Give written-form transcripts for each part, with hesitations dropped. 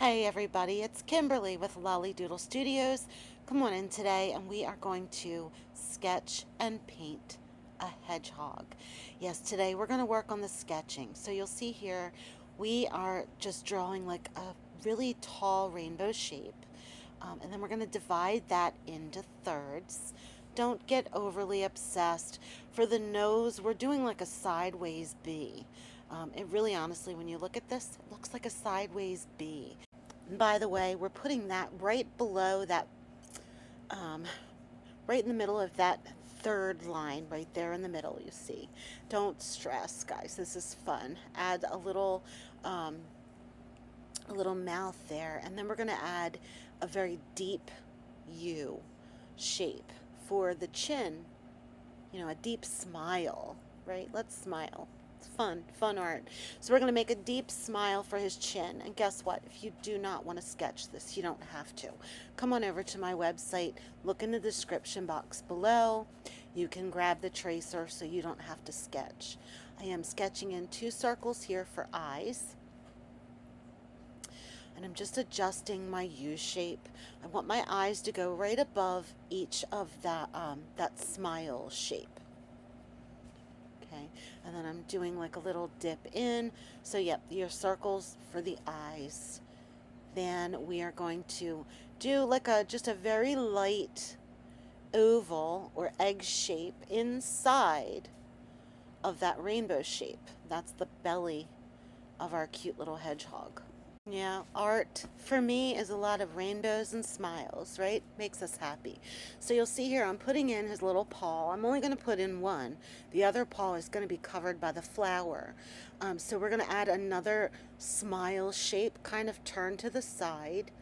Hey everybody, it's Kimberly with Lolly Doodle Studios. Come on in today and we are going to sketch and paint a hedgehog. Yes, today we're going to work on the sketching. So you'll see here we are just drawing like a really tall rainbow shape. And then we're going to divide that into thirds. Don't get overly obsessed. For the nose, we're doing like a sideways B. It really honestly, when you look at this, it looks like a sideways B. And by the way, we're putting that right below that, right in the middle of that third line, right there in the middle, you see. Don't stress, guys. This is fun. Add a little mouth there, and then we're going to add a very deep U shape for the chin, a deep smile, right? Let's smile. It's fun art. So we're going to make a deep smile for his chin. And guess what? If you do not want to sketch this, you don't have to. Come on over to my website, look in the description box below. You can grab the tracer so you don't have to sketch. I am sketching in 2 circles here for eyes. And I'm just adjusting my U shape. I want my eyes to go right above each of that smile shape. Okay, and then I'm doing like a little dip in. So yep, your circles for the eyes. Then we are going to do like just a very light oval or egg shape inside of that rainbow shape. That's the belly of our cute little hedgehog. Yeah, art for me is a lot of rainbows and smiles, right? Makes us happy. So you'll see here I'm putting in his little paw. I'm only going to put in one. The other paw is going to be covered by the flower. So we're going to add another smile shape, kind of turn to the side.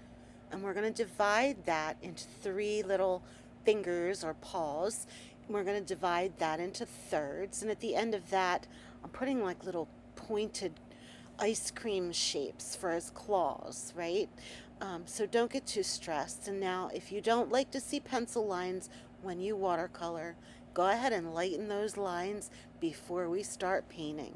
And we're going to divide that into 3 little fingers or paws. And we're going to divide that into thirds. And at the end of that, I'm putting like little pointed ice cream shapes for his claws, right? So don't get too stressed. And now if you don't like to see pencil lines when you watercolor, go ahead and lighten those lines before we start painting.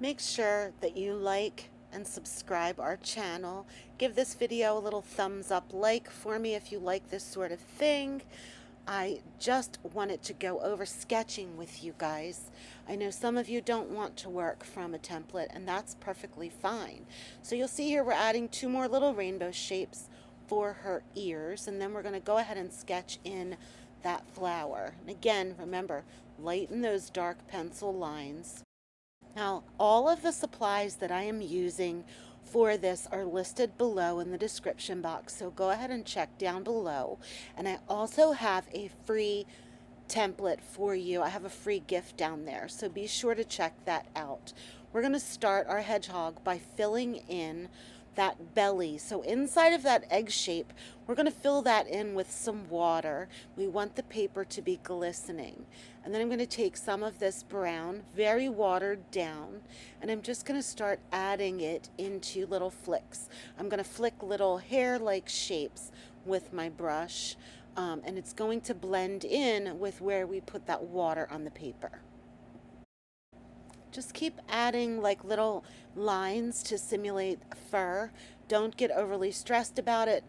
Make sure that you like and subscribe our channel. Give this video a little thumbs up like for me if you like this sort of thing. I just wanted to go over sketching with you guys. I know some of you don't want to work from a template, and that's perfectly fine. So you'll see here we're adding 2 more little rainbow shapes for her ears, and then we're going to go ahead and sketch in that flower. And again, remember, lighten those dark pencil lines. Now, all of the supplies that I am using for this are listed below in the description box, so go ahead and check down below. And I also have a free template for you. I have a free gift down there, so be sure to check that out. We're going to start our hedgehog by filling in that belly. So inside of that egg shape, we're going to fill that in with some water. We want the paper to be glistening. And then I'm going to take some of this brown, very watered down, and I'm just going to start adding it into little flicks. I'm going to flick little hair-like shapes with my brush, and it's going to blend in with where we put that water on the paper. Just keep adding like little lines to simulate fur. Don't get overly stressed about it.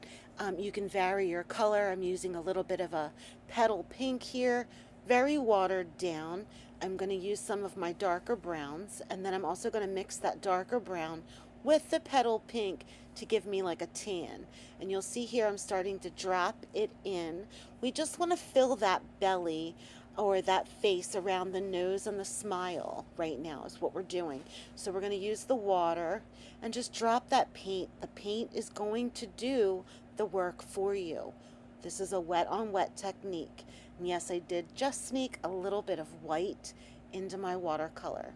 You can vary your color. I'm using a little bit of a petal pink here, very watered down. I'm going to use some of my darker browns, and then I'm also going to mix that darker brown with the petal pink to give me like a tan. And you'll see here I'm starting to drop it in. We just want to fill that belly or that face around the nose and the smile right now is what we're doing. So we're going to use the water and just drop that paint. The paint is going to do the work for you. This is a wet on wet technique. And yes, I did just sneak a little bit of white into my watercolor.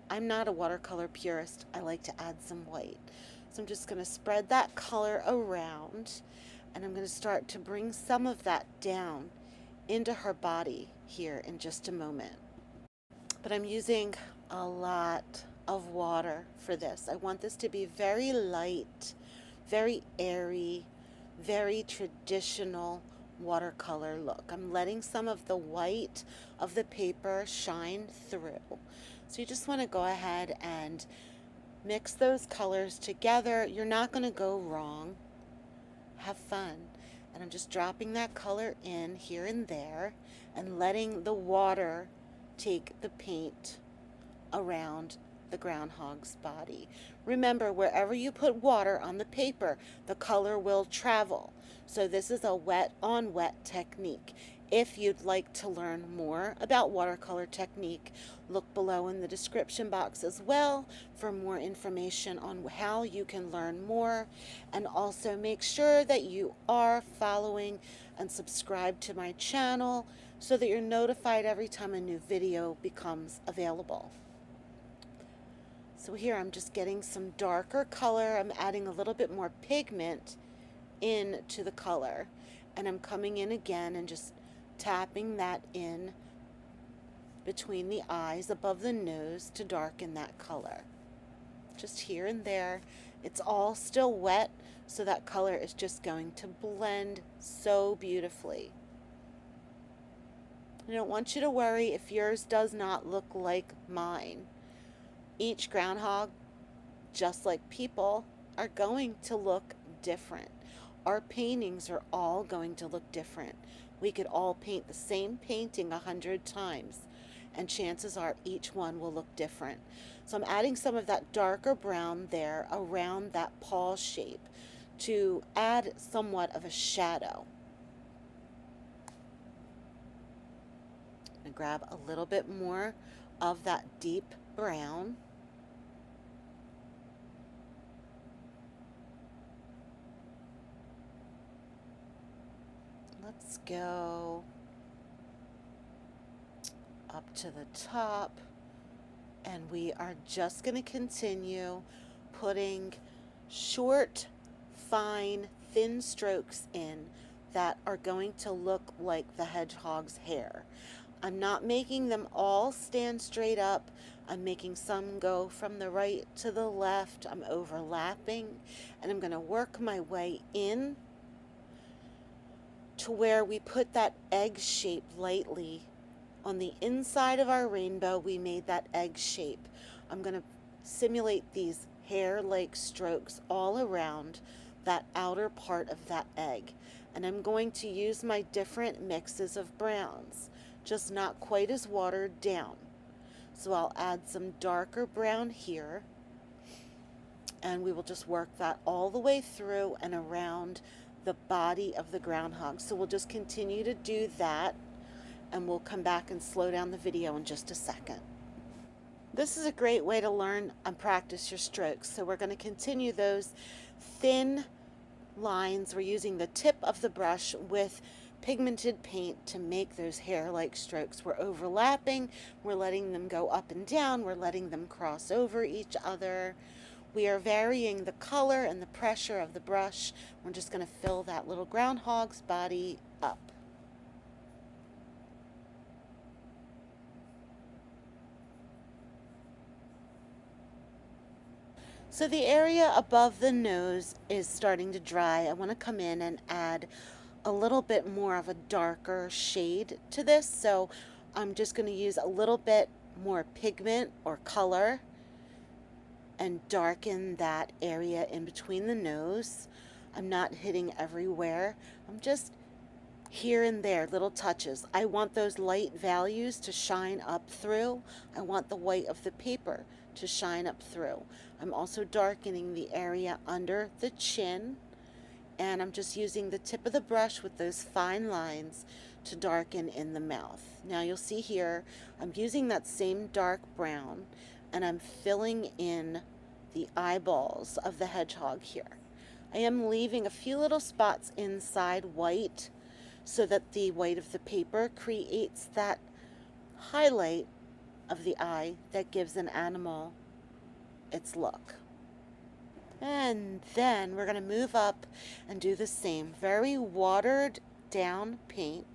I'm not a watercolor purist. I like to add some white. So I'm just going to spread that color around, and I'm going to start to bring some of that down into her body here in just a moment. But I'm using a lot of water for this. I want this to be very light, very airy, very traditional watercolor look. I'm letting some of the white of the paper shine through. So you just want to go ahead and Mix those colors together. You're not going to go wrong. Have fun. And I'm just dropping that color in here and there and letting the water take the paint around the groundhog's body. Remember, wherever you put water on the paper, the color will travel. So this is a wet on wet technique. If you'd like to learn more about watercolor technique, look below in the description box as well for more information on how you can learn more. And also make sure that you are following and subscribe to my channel so that you're notified every time a new video becomes available. So here I'm just getting some darker color. I'm adding a little bit more pigment into the color. And I'm coming in again and just tapping that in between the eyes, above the nose, to darken that color. Just here and there. It's all still wet, so that color is just going to blend so beautifully. I don't want you to worry if yours does not look like mine. Each groundhog, just like people, are going to look different. Our paintings are all going to look different. We could all paint the same painting 100 times, and chances are each one will look different. So I'm adding some of that darker brown there around that paw shape to add somewhat of a shadow. I'm going to grab a little bit more of that deep brown. Let's go up to the top, and we are just going to continue putting short, fine, thin strokes in that are going to look like the hedgehog's hair. I'm not making them all stand straight up. I'm making some go from the right to the left. I'm overlapping, and I'm going to work my way in to where we put that egg shape lightly. On the inside of our rainbow, we made that egg shape. I'm going to simulate these hair-like strokes all around that outer part of that egg. And I'm going to use my different mixes of browns, just not quite as watered down. So I'll add some darker brown here, and we will just work that all the way through and around the body of the groundhog. So we'll just continue to do that, and we'll come back and slow down the video in just a second. This is a great way to learn and practice your strokes. So we're going to continue those thin lines. We're using the tip of the brush with pigmented paint to make those hair-like strokes. We're overlapping, we're letting them go up and down, we're letting them cross over each other. We are varying the color and the pressure of the brush. We're just going to fill that little groundhog's body up. So the area above the nose is starting to dry. I want to come in and add a little bit more of a darker shade to this. So I'm just going to use a little bit more pigment or color and darken that area in between the nose. I'm not hitting everywhere. I'm just here and there, little touches. I want those light values to shine up through. I want the white of the paper to shine up through. I'm also darkening the area under the chin, and I'm just using the tip of the brush with those fine lines to darken in the mouth. Now you'll see here, I'm using that same dark brown, and I'm filling in the eyeballs of the hedgehog here. I am leaving a few little spots inside white so that the white of the paper creates that highlight of the eye that gives an animal its look. And then we're going to move up and do the same. Very watered down paint,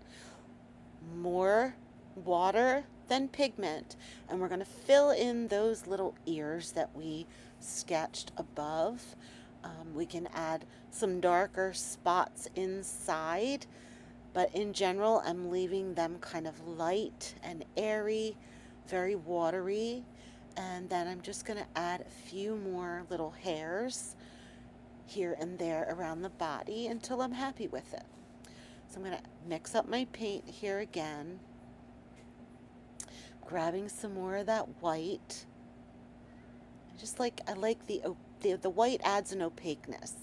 more water than pigment, and we're going to fill in those little ears that we sketched above. We can add some darker spots inside, but in general I'm leaving them kind of light and airy, very watery, And then I'm just going to add a few more little hairs here and there around the body until I'm happy with it. So I'm going to mix up my paint here again, grabbing some more of that white. I like the white adds an opaqueness.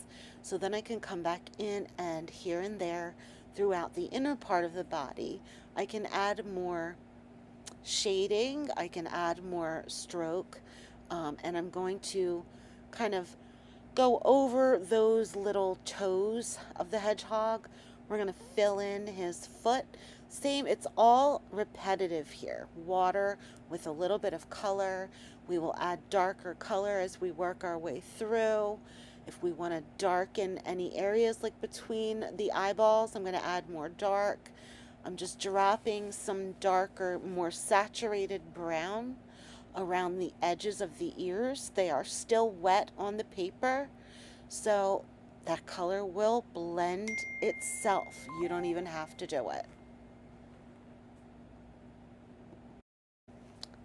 So then I can come back in and here and there throughout the inner part of the body, I can add more shading, I can add more stroke, and I'm going to kind of go over those little toes of the hedgehog. We're going to fill in his foot. Same, it's all repetitive here. Water with a little bit of color. We will add darker color as we work our way through. If we want to darken any areas like between the eyeballs, I'm going to add more dark. I'm just dropping some darker, more saturated brown around the edges of the ears. They are still wet on the paper, so that color will blend itself. You don't even have to do it.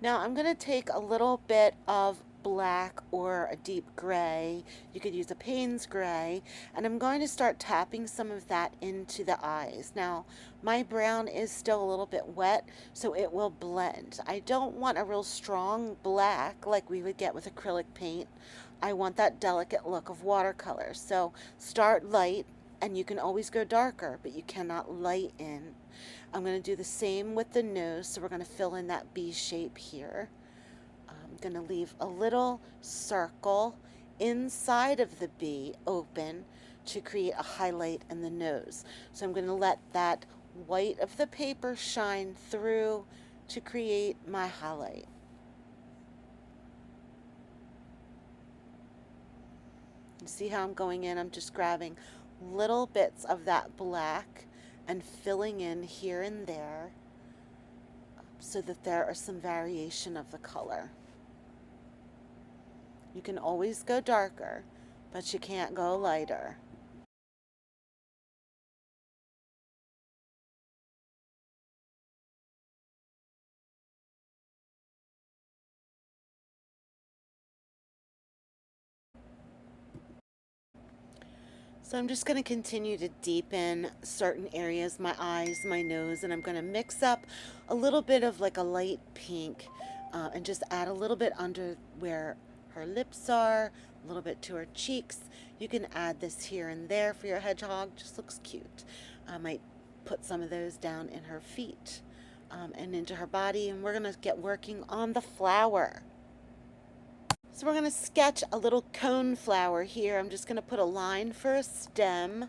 Now I'm going to take a little bit of black or a deep gray. You could use a Payne's gray, and I'm going to start tapping some of that into the eyes. Now my brown is still a little bit wet, so it will blend. I don't want a real strong black like we would get with acrylic paint. I want that delicate look of watercolor. So start light, and you can always go darker, but you cannot light in. I'm going to do the same with the nose, so we're going to fill in that B shape here. I'm going to leave a little circle inside of the B open to create a highlight in the nose. So I'm going to let that white of the paper shine through to create my highlight. You see how I'm going in? I'm just grabbing little bits of that black and filling in here and there so that there are some variation of the color. You can always go darker, but you can't go lighter. So I'm just going to continue to deepen certain areas, my eyes, my nose, and I'm going to mix up a little bit of like a light pink and just add a little bit under where her lips are, a little bit to her cheeks. You can add this here and there for your hedgehog, just looks cute. I might put some of those down in her feet and into her body, and we're going to get working on the flower. So we're going to sketch a little coneflower here. I'm just going to put a line for a stem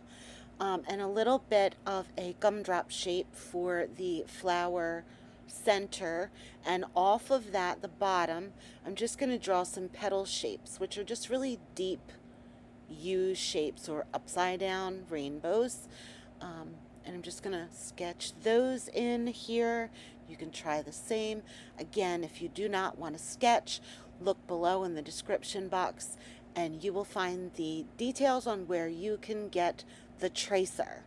and a little bit of a gumdrop shape for the flower center. And off of that, the bottom, I'm just going to draw some petal shapes, which are just really deep U shapes or upside down rainbows. And I'm just going to sketch those in here. You can try the same. Again, if you do not want to sketch, look below in the description box and you will find the details on where you can get the tracer.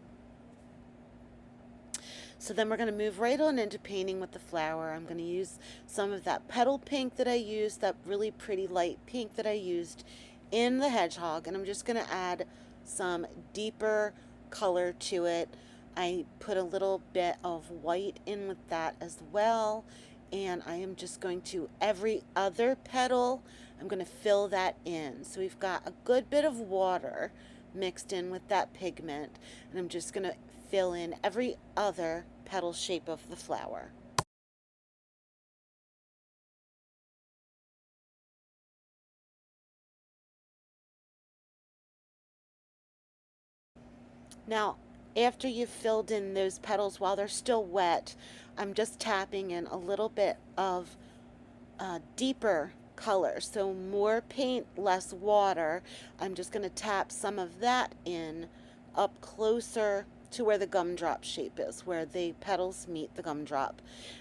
So then we're going to move right on into painting with the flower. I'm going to use some of that petal pink that I used, that really pretty light pink that I used in the hedgehog, and I'm just going to add some deeper color to it. I put a little bit of white in with that as well, and I am just going to, every other petal, I'm going to fill that in. So we've got a good bit of water mixed in with that pigment, and I'm just going to fill in every other petal shape of the flower. Now, after you've filled in those petals while they're still wet, I'm just tapping in a little bit of deeper color. So more paint, less water. I'm just going to tap some of that in up closer to where the gumdrop shape is, where the petals meet the gumdrop.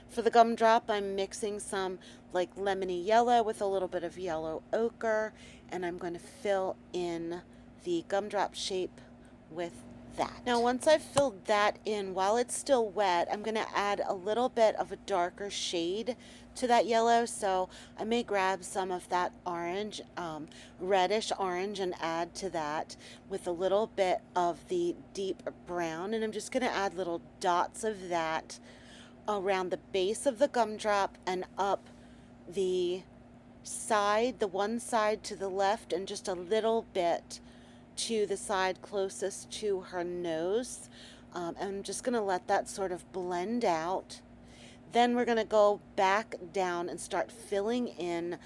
For the gumdrop, I'm mixing some like lemony yellow with a little bit of yellow ochre, and I'm going to fill in the gumdrop shape with that. Now once I've filled that in, while it's still wet, I'm going to add a little bit of a darker shade to that yellow, so I may grab some of that orange, reddish orange, and add to that with a little bit of the deep brown, and I'm just going to add little dots of that around the base of the gumdrop and up the side, the one side to the left, and just a little bit to the side closest to her nose. And I'm just going to let that sort of blend out. Then we're going to go back down and start filling in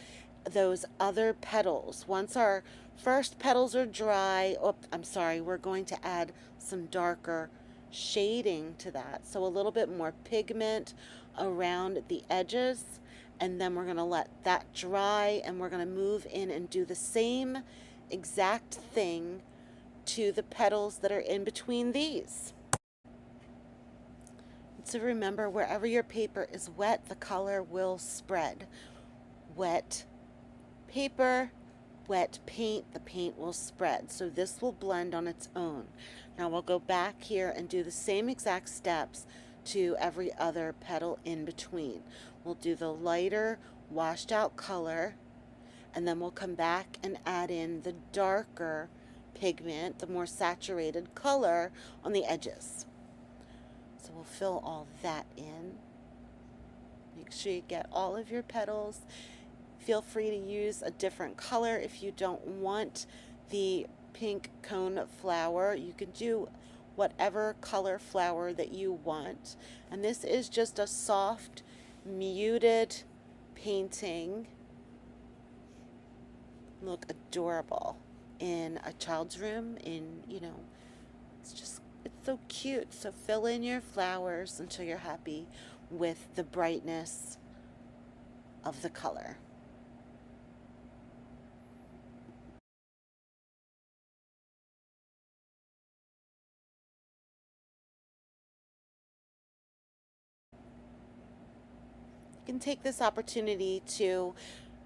those other petals. Once our first petals are dry, we're going to add some darker shading to that. So a little bit more pigment around the edges, and then we're going to let that dry, and we're going to move in and do the same exact thing to the petals that are in between these. So remember, wherever your paper is wet, the color will spread. Wet paper, wet paint, the paint will spread. So this will blend on its own. Now we'll go back here and do the same exact steps to every other petal in between. We'll do the lighter washed out color, and then we'll come back and add in the darker pigment, the more saturated color on the edges. So we'll fill all that in. Make sure you get all of your petals. Feel free to use a different color if you don't want the pink cone flower. You can do whatever color flower that you want. And this is just a soft, muted painting. Look adorable in a child's room, it's so cute. So fill in your flowers until you're happy with the brightness of the color. You can take this opportunity to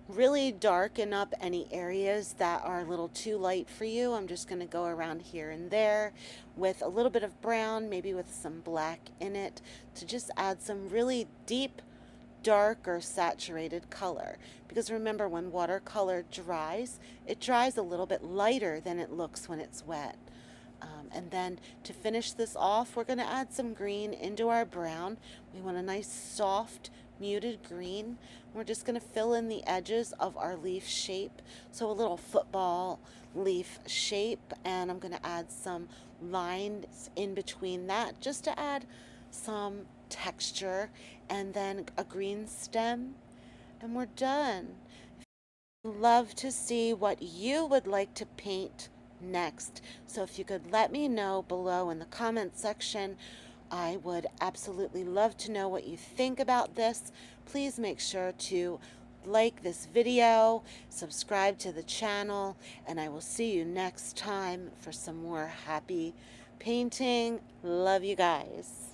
really darken up any areas that are a little too light for you. I'm just going to go around here and there with a little bit of brown, maybe with some black in it, to just add some really deep, dark or saturated color. Because remember, when watercolor dries, it dries a little bit lighter than it looks when it's wet. And then to finish this off, we're going to add some green into our brown. We want a nice soft muted green. We're just going to fill in the edges of our leaf shape, so a little football leaf shape, and I'm going to add some lines in between that just to add some texture, and then a green stem, and we're done. Love to see what you would like to paint next. So if you could let me know below in the comment section, I would absolutely love to know what you think about this. Please make sure to like this video, subscribe to the channel, and I will see you next time for some more happy painting. Love you guys.